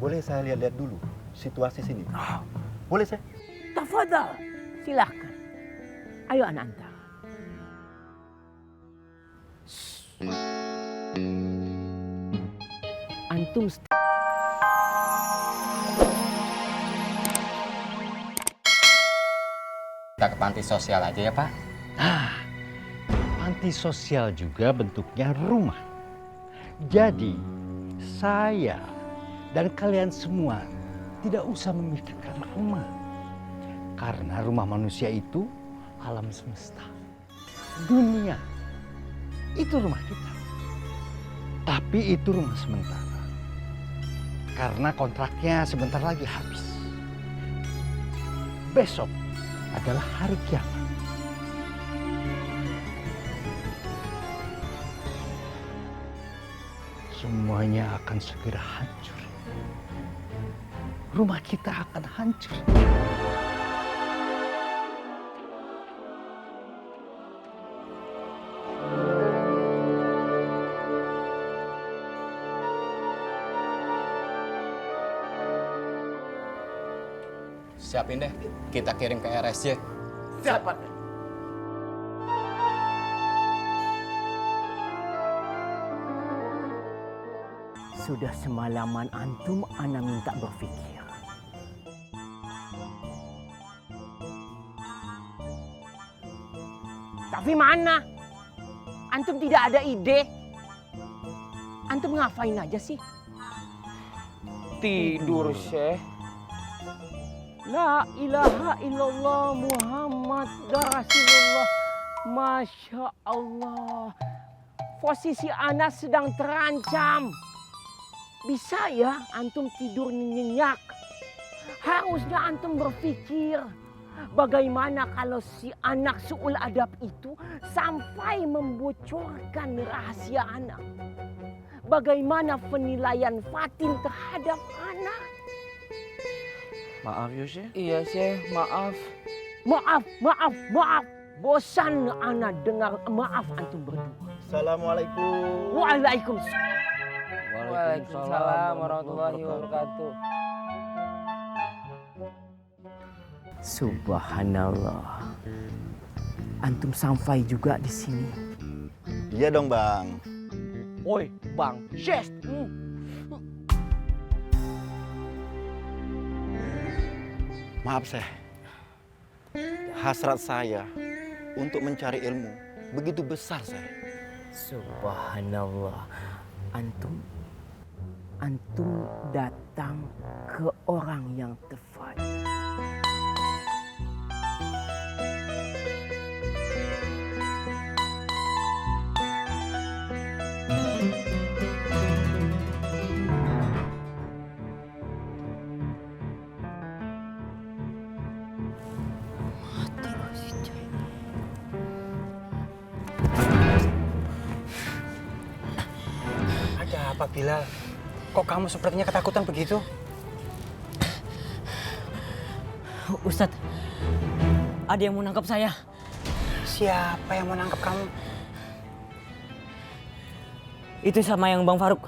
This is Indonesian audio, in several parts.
Boleh saya lihat-lihat dulu situasi sini? Boleh saya? Tafadhal, silahkan. Ayo anak antar. Antum Kita ke panti sosial aja ya Pak. Panti sosial juga bentuknya rumah. Jadi saya dan kalian semua tidak usah memikirkan rumah. Karena rumah manusia itu alam semesta. Dunia itu rumah kita. Tapi itu rumah sementara. Karena kontraknya sebentar lagi habis. Besok adalah hari kiamat. Semuanya akan segera hancur. Rumah kita akan hancur. Siapin deh, kita kirim ke RSJ. siapa? Sudah semalaman antum ana minta berpikir. Tapi mana? Antum tidak ada ide? Antum ngapain aja sih? Tidur, Syekh. La ilaha illallah Muhammad Rasulullah. Masya Allah. Posisi ana sedang terancam. Bisa ya antum tidur nyenyak. Harusnya antum berpikir. Bagaimana kalau si anak suul adab itu sampai membocorkan rahasia anak? Bagaimana penilaian Fatin terhadap anak? Maaf ya, Syekh. Iya, Syekh. Maaf. Maaf. Bosan anak dengar maaf antum berdua. Assalamualaikum. Waalaikumsalam. Waalaikumsalam warahmatullahi wabarakatuh. Subhanallah. Antum sampai juga di sini. Iya dong Bang. Oi, Bang. Syekh. Maaf saya. Hasrat saya untuk mencari ilmu begitu besar saya. Subhanallah. Antum datang ke orang yang tepat. Ada apa, Bilal? Kok kamu sepertinya ketakutan begitu? Ustadz, ada yang mau nangkap saya. Siapa yang mau nangkap kamu? Itu sama yang Bang Faruk.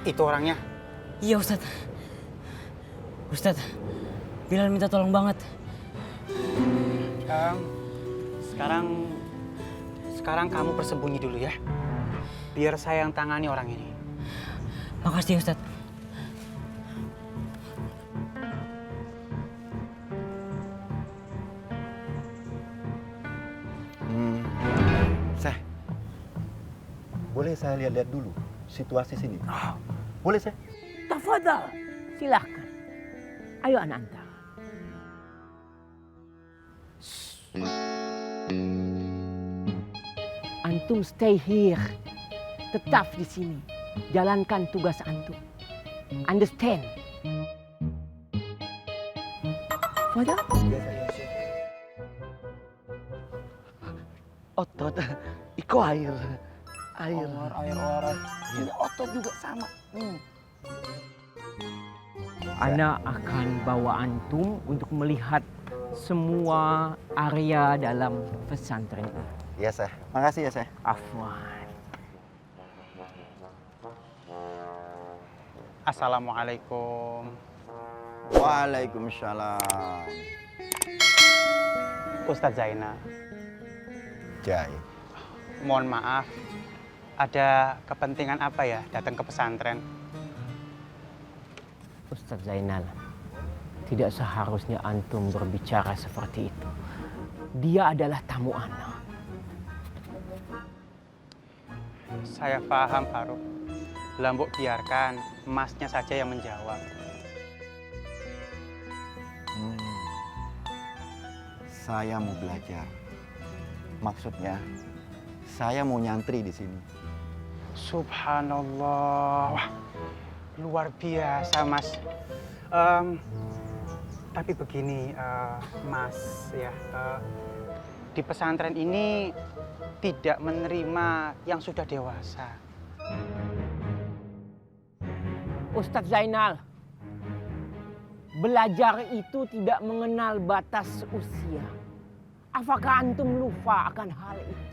Itu orangnya. Iya Ustadz. Ustadz, Bilal minta tolong banget. Sekarang kamu bersembunyi dulu ya. Biar saya yang tangani orang ini. Makasih Ustadz. Boleh saya lihat-lihat dulu situasi sini? Boleh saya? Tafadhal, silahkan. Ayo anak antar. Antum stay here. Tetap di sini. Jalankan tugas antum. Understand? Tafadhal. Otot, iko air. Air. Ini otot juga sama. Ana akan bawa antum untuk melihat semua area dalam pesantren ini. Iya saya. Makasih ya saya. Afwan. Assalamualaikum. Waalaikumsalam. Ustadz Zainal, Jai. mohon maaf. Ada kepentingan apa ya datang ke pesantren? Ustadz Zainal, tidak seharusnya antum berbicara seperti itu. Dia adalah tamu ana. Saya paham, Faruk. Lambuk biarkan Masnya saja yang menjawab. Saya mau belajar. Maksudnya, saya mau nyantri di sini. Subhanallah. Wah, luar biasa, Mas. Tapi begini, Mas, ya. Di pesantren ini tidak menerima yang sudah dewasa. Ustadz Zainal, belajar itu tidak mengenal batas usia. Apakah antum lupa akan hal itu?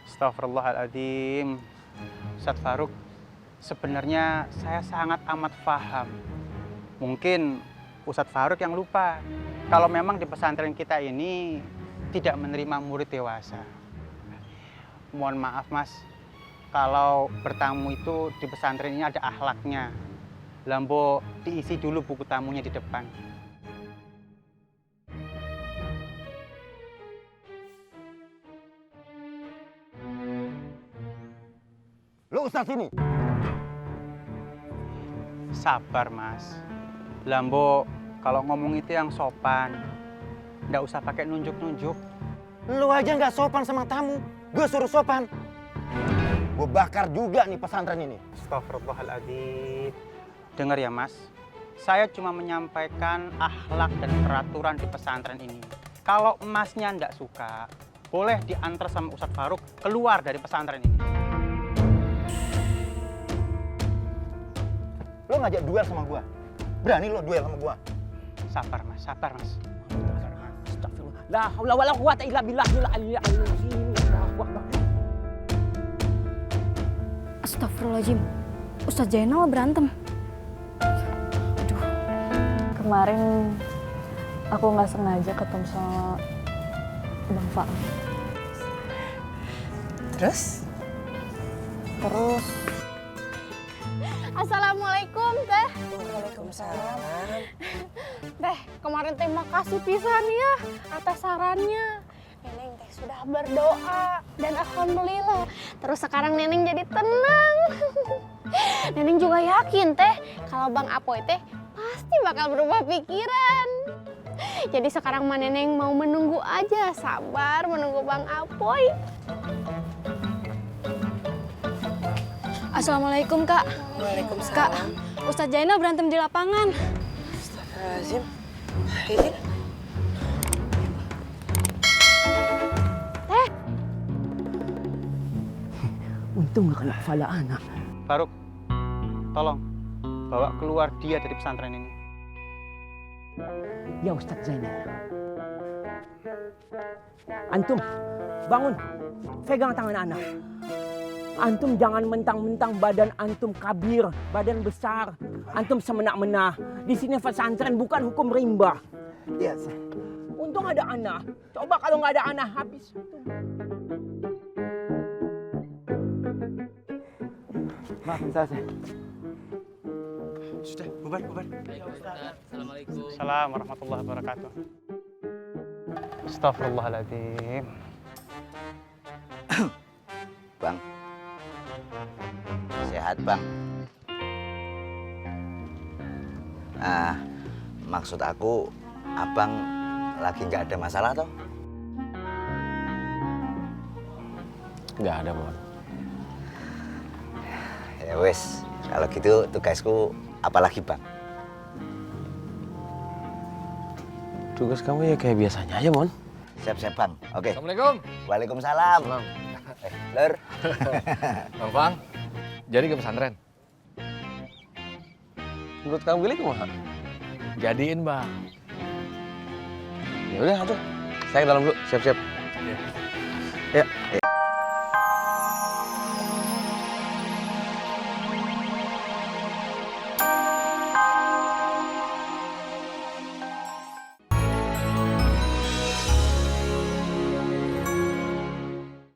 Astagfirullahaladzim. Ustadz Faruk, sebenarnya saya sangat amat paham. Mungkin Ustadz Faruk yang lupa kalau memang di pesantren kita ini tidak menerima murid dewasa. Mohon maaf, Mas, kalau bertamu itu di pesantren ini ada akhlaknya. Lambo diisi dulu buku tamunya di depan. Lo ustaz sini. Sabar, Mas. Lambo kalau ngomong itu yang sopan. Nggak usah pakai nunjuk-nunjuk. Lo aja nggak sopan sama tamu. Gue suruh sopan. Gue bakar juga nih pesantren ini. Astagfirullahaladzim. Dengar ya, Mas. Saya cuma menyampaikan akhlak dan peraturan di pesantren ini. Kalau Masnya nggak suka, boleh diantar sama Ustadz Faruk keluar dari pesantren ini. Lo ngajak duel sama gue. Berani lo duel sama gue. Sabar, Mas. Sabar, Mas. Astagfirullah. La haula wala quwata illa billahil aliyyil azim. Allahu akbar. Astagfirullahaladzim, Ustadz Zainal berantem. Aduh, kemarin aku nggak sengaja ketemu sama Bang Faang. Terus? Assalamualaikum, Teh. Waalaikumsalam. Teh, kemarin terima kasih pisan ya atas sarannya. Neneng teh sudah berdoa dan alhamdulillah. Terus sekarang Neneng jadi tenang. Neneng juga yakin teh kalau Bang Apoy teh pasti bakal berubah pikiran. Jadi sekarang mah Neneng mau menunggu aja, sabar menunggu Bang Apoy. Assalamualaikum, Kak. Waalaikumsalam. Kak, Ustadz Zainal berantem di lapangan. Astagfirullahaladzim. Izin. Untung gak kena kepala anak. Faruk, tolong bawa keluar dia dari pesantren ini. Ya Ustadz Zainal. Antum, bangun. Pegang tangan anak. Antum jangan mentang-mentang badan antum kabir, badan besar. Antum semena-mena. Di sini pesantren bukan hukum rimba. Iya, Untung ada anak. Coba kalau nggak ada anak, habis. maafin saya. Sudah, bubar. Assalamualaikum. Assalamualaikum warahmatullahi wabarakatuh. Astagfirullahaladzim. Bang, sehat Bang. Maksud aku, Abang lagi nggak ada masalah toh? Nggak ada, Mon. Ya wes, kalau gitu tugasku apalagi Bang? Tugas kamu ya kayak biasanya aja, Mon. Siap-siap Bang, oke. Assalamualaikum. Waalaikumsalam. Lur. Bang Fang, jadi ke pesantren? Menurut kamu Billy kumaha? Jadiin, Bang. Ya udah, atuh. Saya ke dalam dulu, siap-siap. Ya, ya.